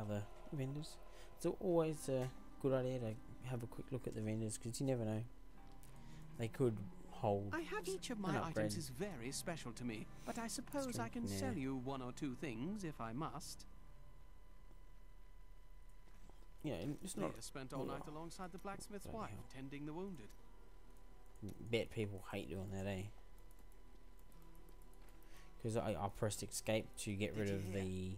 other vendors. It's always a good idea to have a quick look at the vendors, because you never know. They could hold. Each of my items is very special to me, but I suppose I can sell you one or two things if I must. Yeah, it's not. Leah spent all night alongside the blacksmith's wife, tending the wounded. Bet people hate doing that, eh? Because I pressed escape to get rid of the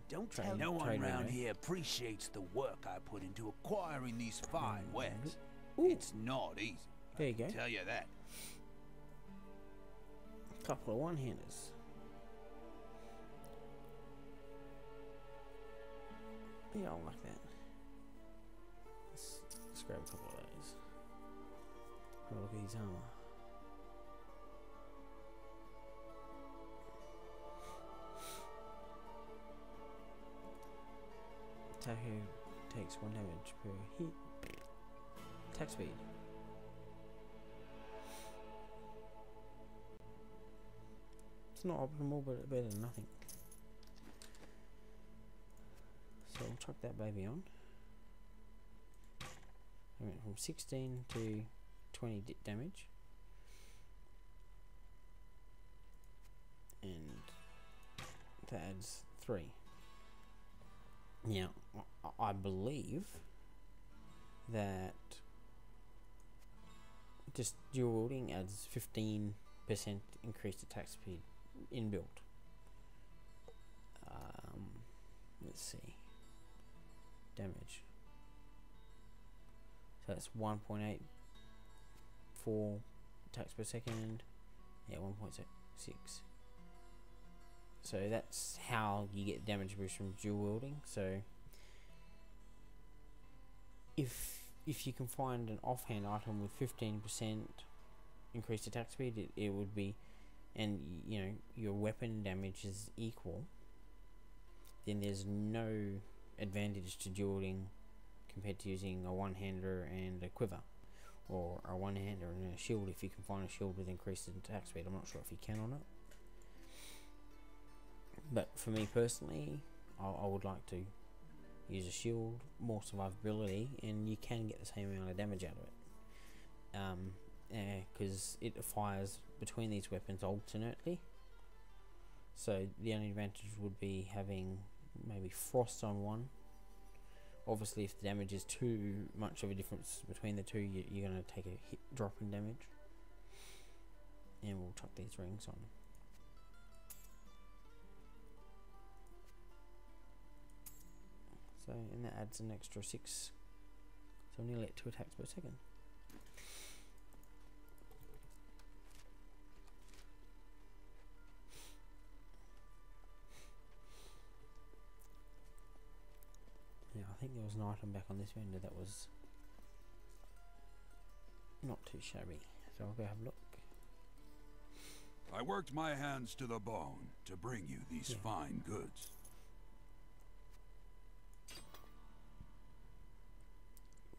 Don't tell no one around here appreciates the work I put into acquiring these fine wares. It's not easy. There you go. I tell you that. Couple of one-handers. Yeah, I like that. Let's grab a couple of those. Have a look at his armor. Attacker takes 1 damage per hit. Attack speed. It's not optimal, but better than nothing. So we'll chuck that baby on. I went from 16 to 20 damage. And that adds 3. Now, I believe that just dual wielding adds 15% increased attack speed inbuilt. Let's see. Damage. So that's 1.84 attacks per second. Yeah, 1.6. So that's how you get damage boost from dual wielding. So if you can find an offhand item with 15% increased attack speed, it would be, and you know your weapon damage is equal, then there's no advantage to dual wielding compared to using a one-hander and a quiver, or a one-hander and a shield. If you can find a shield with increased attack speed, I'm not sure if you can or not. But for me personally, I would like to use a shield, more survivability, and you can get the same amount of damage out of it. Because it fires between these weapons alternately. So the only advantage would be having maybe frost on one. Obviously, if the damage is too much of a difference between the two, you're going to take a drop in damage. And we'll chuck these rings on. So, and that adds an extra 6. So nearly at 2 attacks per second. Yeah, I think there was an item back on this vendor that was not too shabby. So I'll go have a look. I worked my hands to the bone to bring you these fine goods.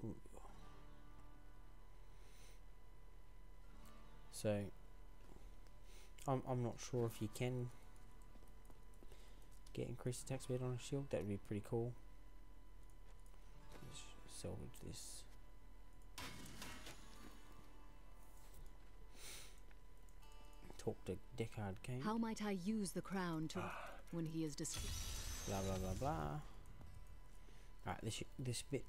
Ooh. So I'm not sure if you can get increased attack speed on a shield. That would be pretty cool. Let's salvage this. Talk to Deckard Kane. How might I use the crown to when he is dis? Blah blah blah blah. Alright, this bit.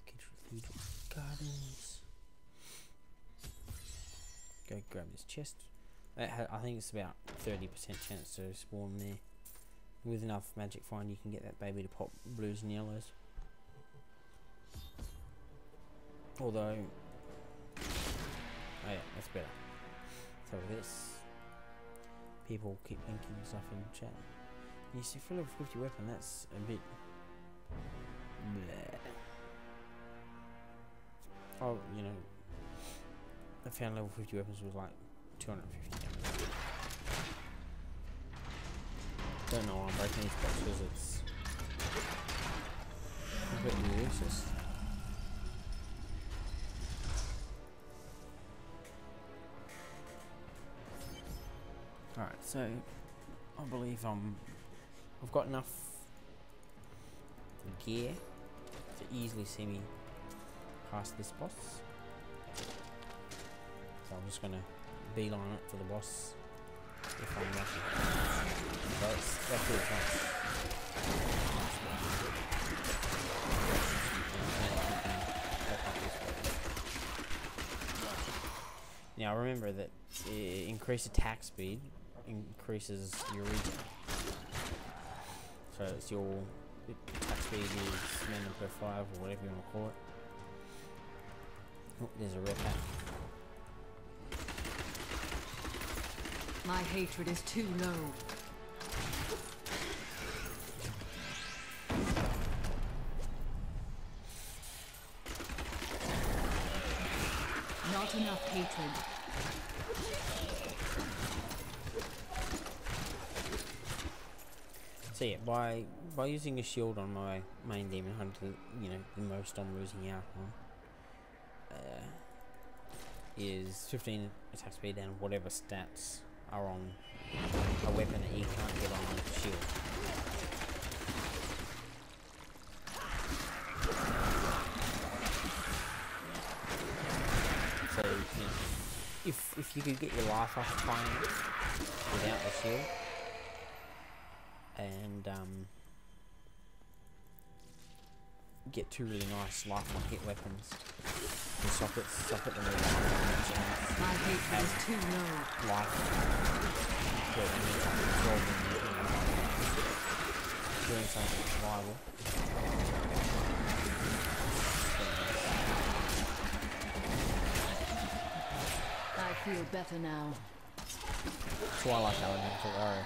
Cathedral Gardens. Go grab this chest. I think it's about 30% chance to spawn there. With enough magic find, you can get that baby to pop blues and yellows. Although, oh yeah, that's better. So this, people keep linking stuff in chat. You see, for level 50 weapon, that's a bit bleh. Oh, you know, I found level 50 weapons was like 250 damage. Don't know why I'm breaking these boxes, it's completely useless. Alright, so I believe I've got enough gear to easily see me past this boss. So I'm just gonna beeline it for the boss if I'm lucky. So that feels nice. Now remember that increased attack speed increases your regen. So it's your attack speed is mana per 5 or whatever you want to call it. Oh, there's a red pack. My hatred is too low. Not enough hatred. So yeah, by using a shield on my main demon hunter, you know, the most I'm losing out on is 15 attack speed and whatever stats are on a weapon that you can't get on a shield. So, you know, if you could get your life up fine without the shield, and get two really nice life on hit weapons and socket them with life. My hatred is too low. Life. Yeah, and then doing something survival. I feel better now. That's why I like elemental arrow.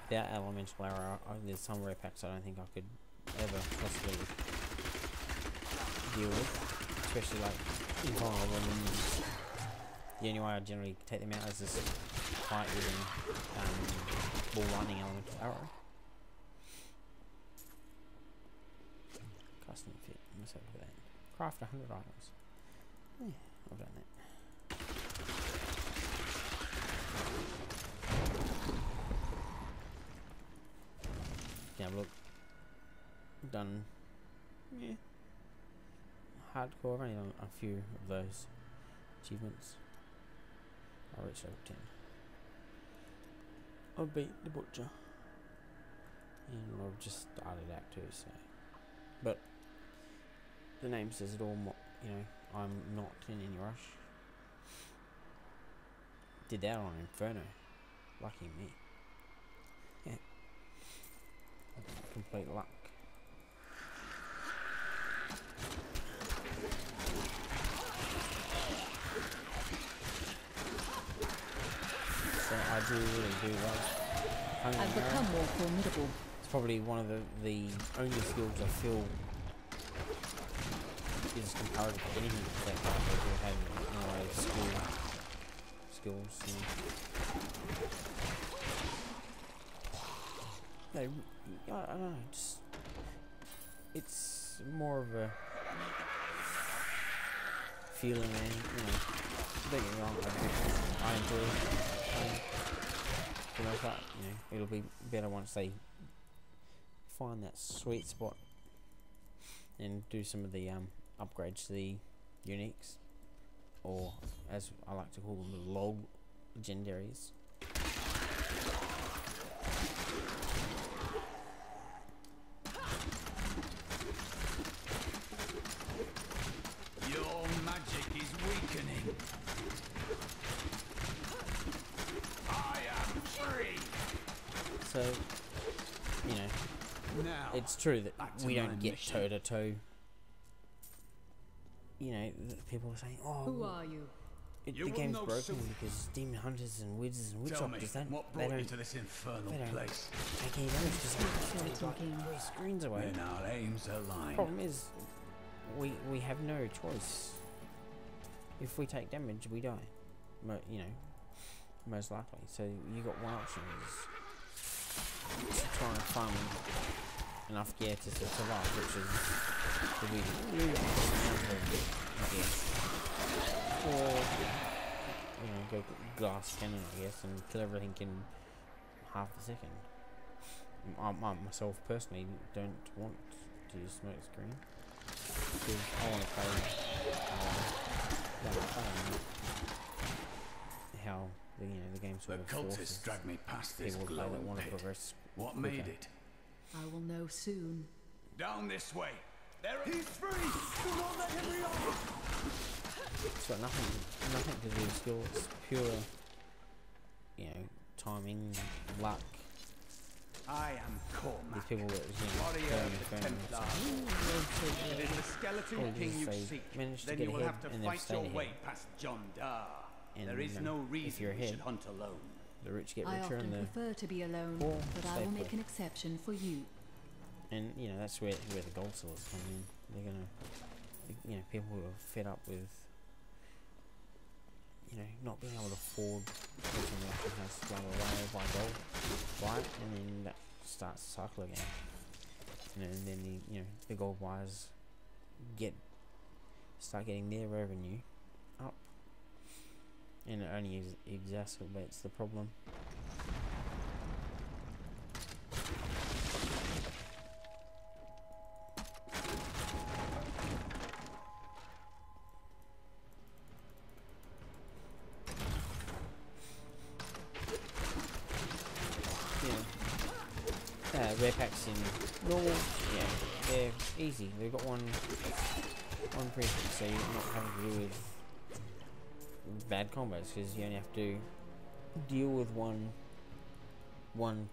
Without elemental arrow, there's some rare packs I don't think I could ever possibly deal with, especially like invulnerable enemies. The only way I generally take them out is this fight using ball lightning elemental arrow. Custom fit. Let's have a look at that. Craft 100 items. Yeah, I've done that. Yeah, look. Done. Yeah. Hardcore. I've only done a few of those achievements. I reached level 10. I beat the butcher. And I've just started Act 2, so. But the name says it all. You know, I'm not in any rush. Did that on Inferno. Lucky me. Yeah. Complete luck. So I do really do love Hunger I've and Arrow. become more formidable. It's probably one of the only skills I feel is comparative to anything that character will have in a way of skills. You know. No, I don't know. Just it's more of a feeling, man. You know, don't get me wrong. I enjoy playing for the most part. You know, it'll be better once they find that sweet spot and do some of the upgrades to the uniques, or as I like to call them, the log legendaries. Your magic is weakening. I am free. So, you know, Now, it's true that back to we my don't get mission. toe to toe. You know, people are saying, "Oh, Who are you? You the will game's know broken soon. because demon hunters and wizards and witch tell me, doctors what they brought you don't to this infernal they don't place? take any damage because Stop they talking. like 3 screens away." When our aims align. Problem is, we have no choice. If we take damage, we die. You know, most likely. So you got one option is to try and farm enough gear to survive, which is the really gear. Or you know, go glass cannon, I guess, and kill everything in half a second. I myself personally don't want to use smoke screen because I want to play how the game sort of forces dragged me past this people to play that want to pit. progress. What quicker. made it? I will know soon. Down this way. He's free! Do not let him rearm! It's got nothing to do with skill. It's pure, timing, luck. I am These people that warrior going of the Templar. It is the skeleton king you seek. Managed to Then get you will ahead have to and they've fight stayed your ahead. way past John Dar. And, There is no if reason you're you ahead, should hunt alone. the rich get I richer often and the prefer to be alone, poor but I stay will make put. an exception for you. And that's where the gold sellers come in. They're gonna, people who are fed up with, not being able to afford something like the house, blah blah blah, buy gold, right? And then that starts the cycle again. And then the gold buyers start getting their revenue up, and it only exacerbates the problem. Rare packs in normal, they're easy. They've got one prefix, so you're not having to deal with bad combos because you only have to deal with one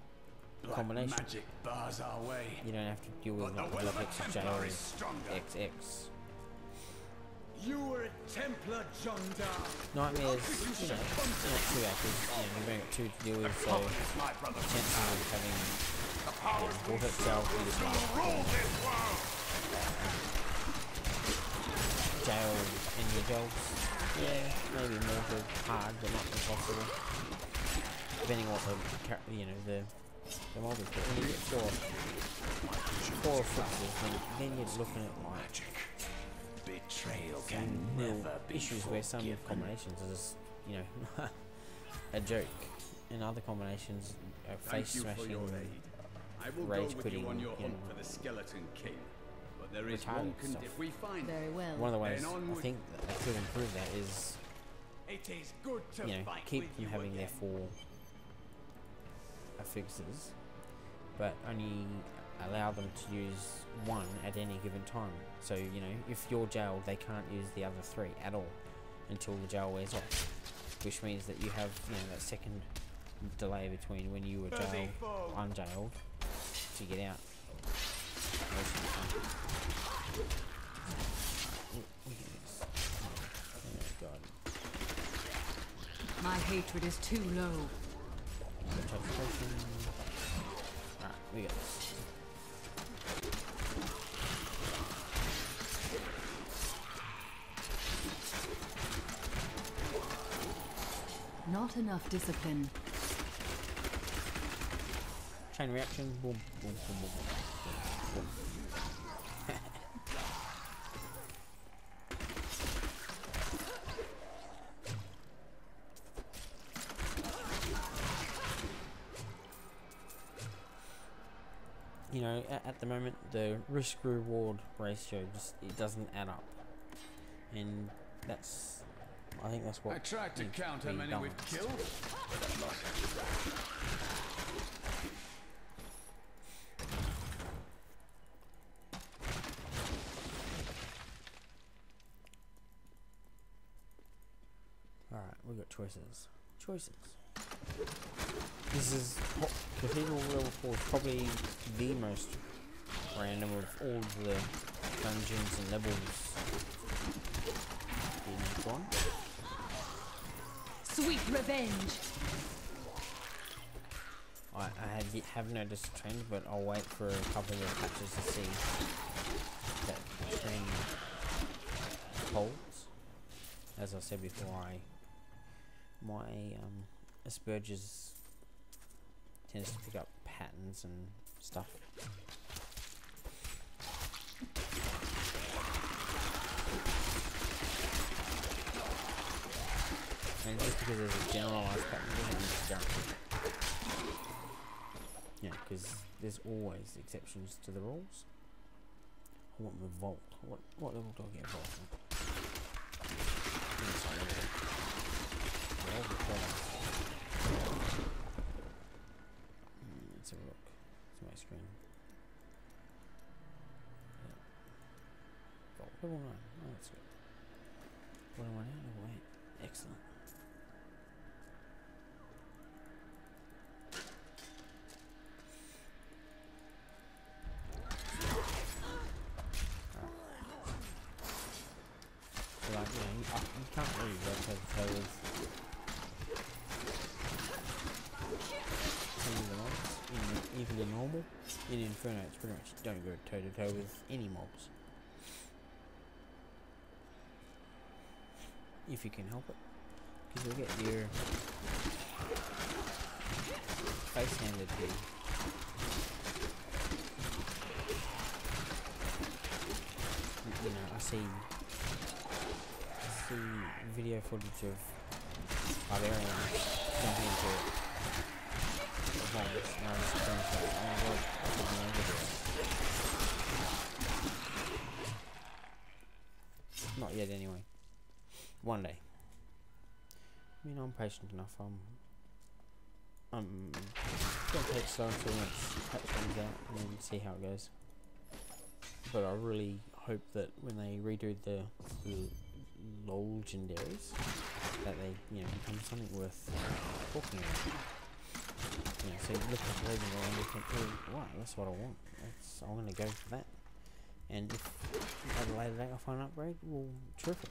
combination. Magic bars our way. You don't have to deal with But the will of a X Templar jail, is stronger. XX. You were a Templar, John Dar. Nightmares, not too active. You've only got 2 to deal with, so My brother. chances of having Vortex Jail jail in your jobs, maybe more hard, but not impossible. Depending on what the mob is. But when you get 4 fixes, then you're looking at Magic. Betrayal some can real never be issues where some forgiven. combinations are just, a joke, and other combinations are face smashing, I will rage go with quitting, you on your hunt for the skeleton king. But there is one retarded stuff. if we find Very well. One of the ways Then I onward. think that they could improve that is, it is good to fight keep with them you having their again. 4 affixes, but only allow them to use 1 at any given time. So, if you're jailed, they can't use the other 3 at all until the jail wears off, which means that you have, that second delay between when you were jailed, unjailed, to get out. Most of the time. Oh god. My hatred is too low. Alright, we got this. Not enough discipline. Chain reaction, boom, boom, boom, boom, boom. At the moment, the risk-reward ratio it doesn't add up, and I think that's what I tried to needs count be how many we've balanced. killed, but I've lost. Alright, we've got choices. This is Cathedral Level 4 is probably the most random of all the dungeons and levels in one. Sweet revenge. I have noticed a trend, but I'll wait for a couple of patches to see that trend holds. As I said before, my Asperger's tends to pick up patterns and stuff. And just because there's a generalized pattern doesn't mean it's guaranteed. Yeah, because there's always exceptions to the rules. I want the vault. What level do I get vault on? Let's have a look. It's my screen. Yeah. Vault level 9. Oh, that's good. What am I now? Level 8. Excellent. Like, you know, you can't really go toe-to-toe with some of the mobs, even in normal. In Inferno, it's pretty much don't go toe-to-toe with any mobs. If you can help it. Because you'll get your face handed to you. You know, I see video footage of barbarians jumping into bombs, and I was just going like, oh my god, I could be over here. Not yet, anyway. One day. I mean, I'm patient enough. I'm gonna take it slow until next patch comes out and then see how it goes. But I really hope that when they redo the legendaries, that they, you know, become something worth talking about. You know, so you look at the legendary and you think, oh, wow, that's what I want. I'm going to go for that. And if at a later date I find an upgrade, well, terrific.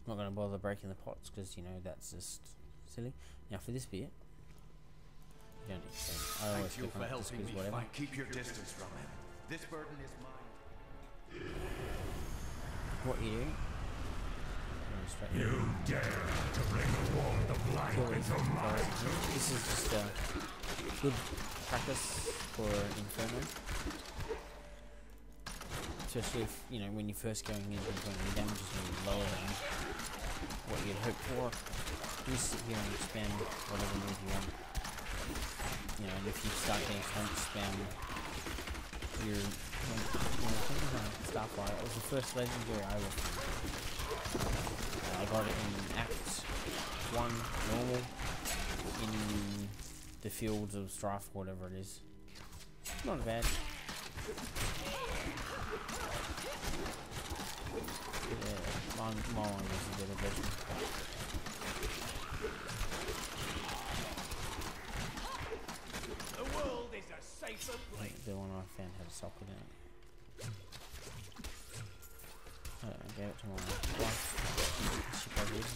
Not going to bother breaking the pots because, you know, that's just silly. Now for this bit, you don't need to say, I always Thank you for helping me whatever. keep your distance from him. This burden is mine. What you do? You dare to bring the wand of light into my tomb. This is just a good practice for Inferno. Especially if, you know, when you're first going into Inferno, the damage is going to be lower than what you'd hope for. You sit here and spam whatever move you want. You know, and if you start getting flank spam, your Starfire, it was the first legendary I ever. I got it in Act 1 normal in the Fields of Strife, whatever it is. Not bad. Yeah, my one was a better version. The world is a safer place. The one I found had a socket in it. I gave it to my wife. She probably did.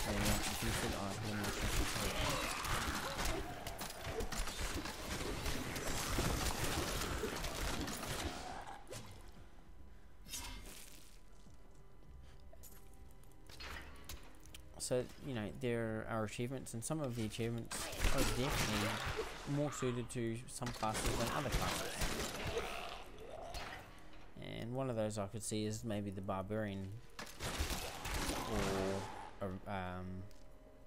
And then once she used it, I had more questions for it. So, you know, there are achievements, and some of the achievements are definitely more suited to some classes than other classes. And one of those I could see is maybe the Barbarian or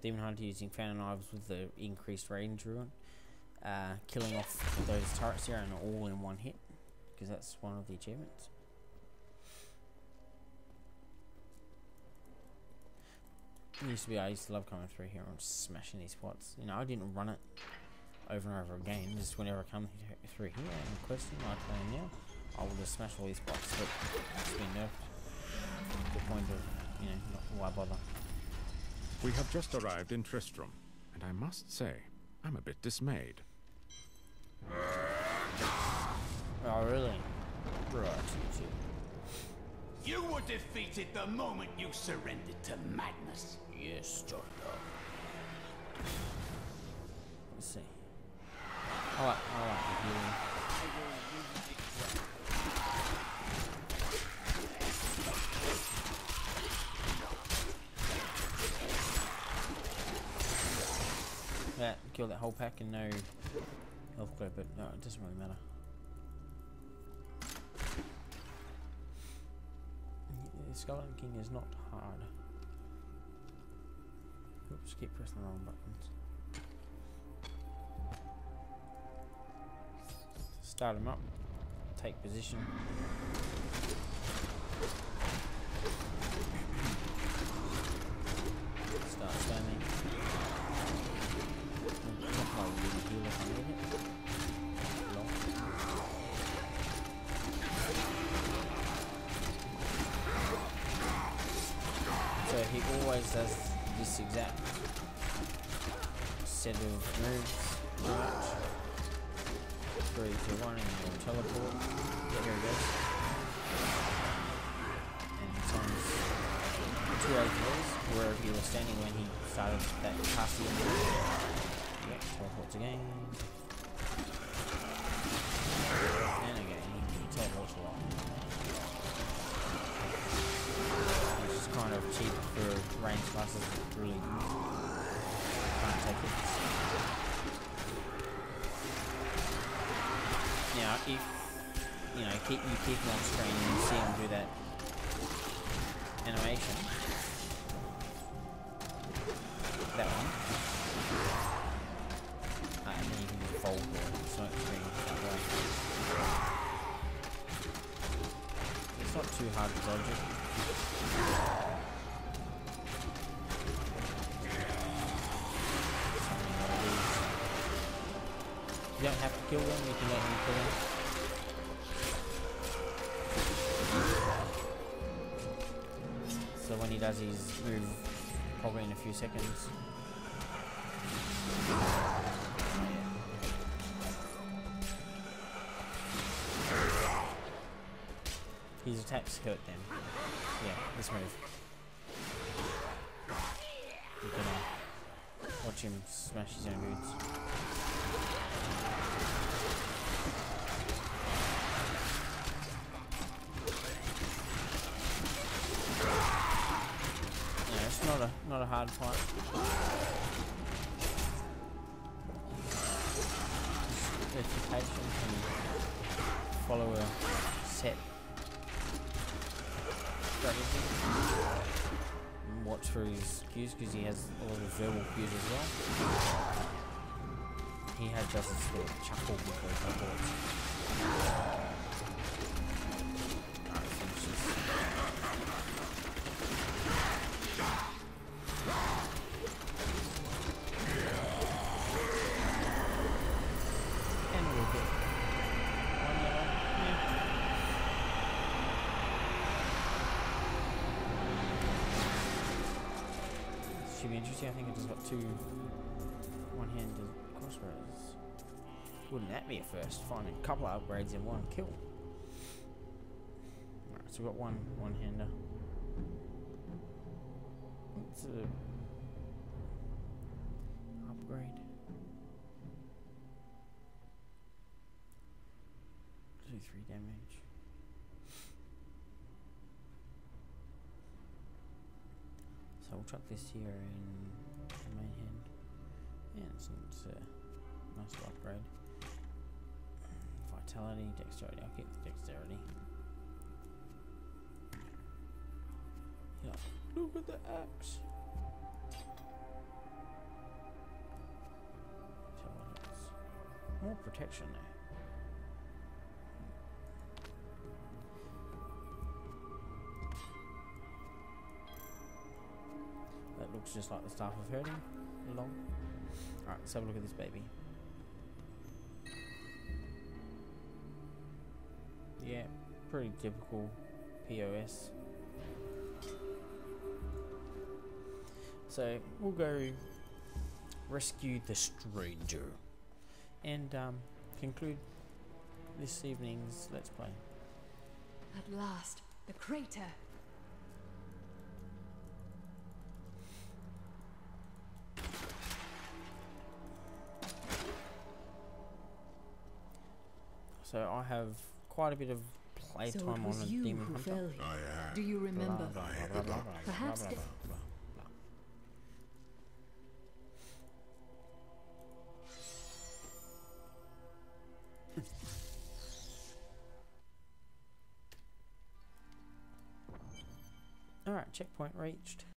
Demon Hunter using Fountain Knives with the increased range ruin, killing off those turrets here and all in one hit, because that's one of the achievements. I used to love coming through here and smashing these spots. You know, I didn't run it over and over again. Just whenever I come through here and questing like I am now, I will just smash all these spots. But it's been nerfed to the point of, you know, why bother. We have just arrived in Tristram, and I must say, I'm a bit dismayed. Oh, really? Right. You were defeated the moment you surrendered to madness. Yes, Doctor. Let's see. I like the healing. kill that whole pack and no health clip, but no, it doesn't really matter. The Skeleton King is not hard. Oops, keep pressing the wrong buttons. Start him up, take position. Start standing. So he always does this exact set of moves. Right. 3, 2, 1, and you'll teleport. Yeah, here he goes. And times 2 ATLs, wherever he was standing when he started that casting. Yep, teleports again. And again, he teleports a lot. It's just kind of cheap for range classes that really can't take it. Now, if you keep him on screen and you see him do that animation, that one, and then you can just fold the smoke screen that way. It's not too hard to dodge it. You don't have to kill them, you can let him kill them. So when he does his move, probably in a few seconds. His attacks hurt them. Yeah, this move. You can watch him smash his own boots. Not a hard fight. Just be patient and follow a set strategy. And watch for his cues because he has a lot of verbal cues as well. He does this little chuckle before he teleports. Alright, finish this. Should be interesting. I think I just got 2 one-handed crossbows. Wouldn't that be a first? Finding a couple of upgrades in one kill. Alright, so we've got one-hander. It's a upgrade. 2, 3 damage. So we'll chuck this here in the main hand. Yeah, it's a nice little upgrade. Vitality, dexterity. I'll keep the dexterity. Yeah, look at the axe. So what else? More protection there. That looks just like the Staff of Herding. Long. Alright, let's have a look at this baby. Yeah, pretty typical POS. So we'll go rescue the stranger and conclude this evening's Let's Play. At last, the crater. So I have quite a bit of playtime on a Demon Hunter. Do you remember? Perhaps. Alright, checkpoint reached.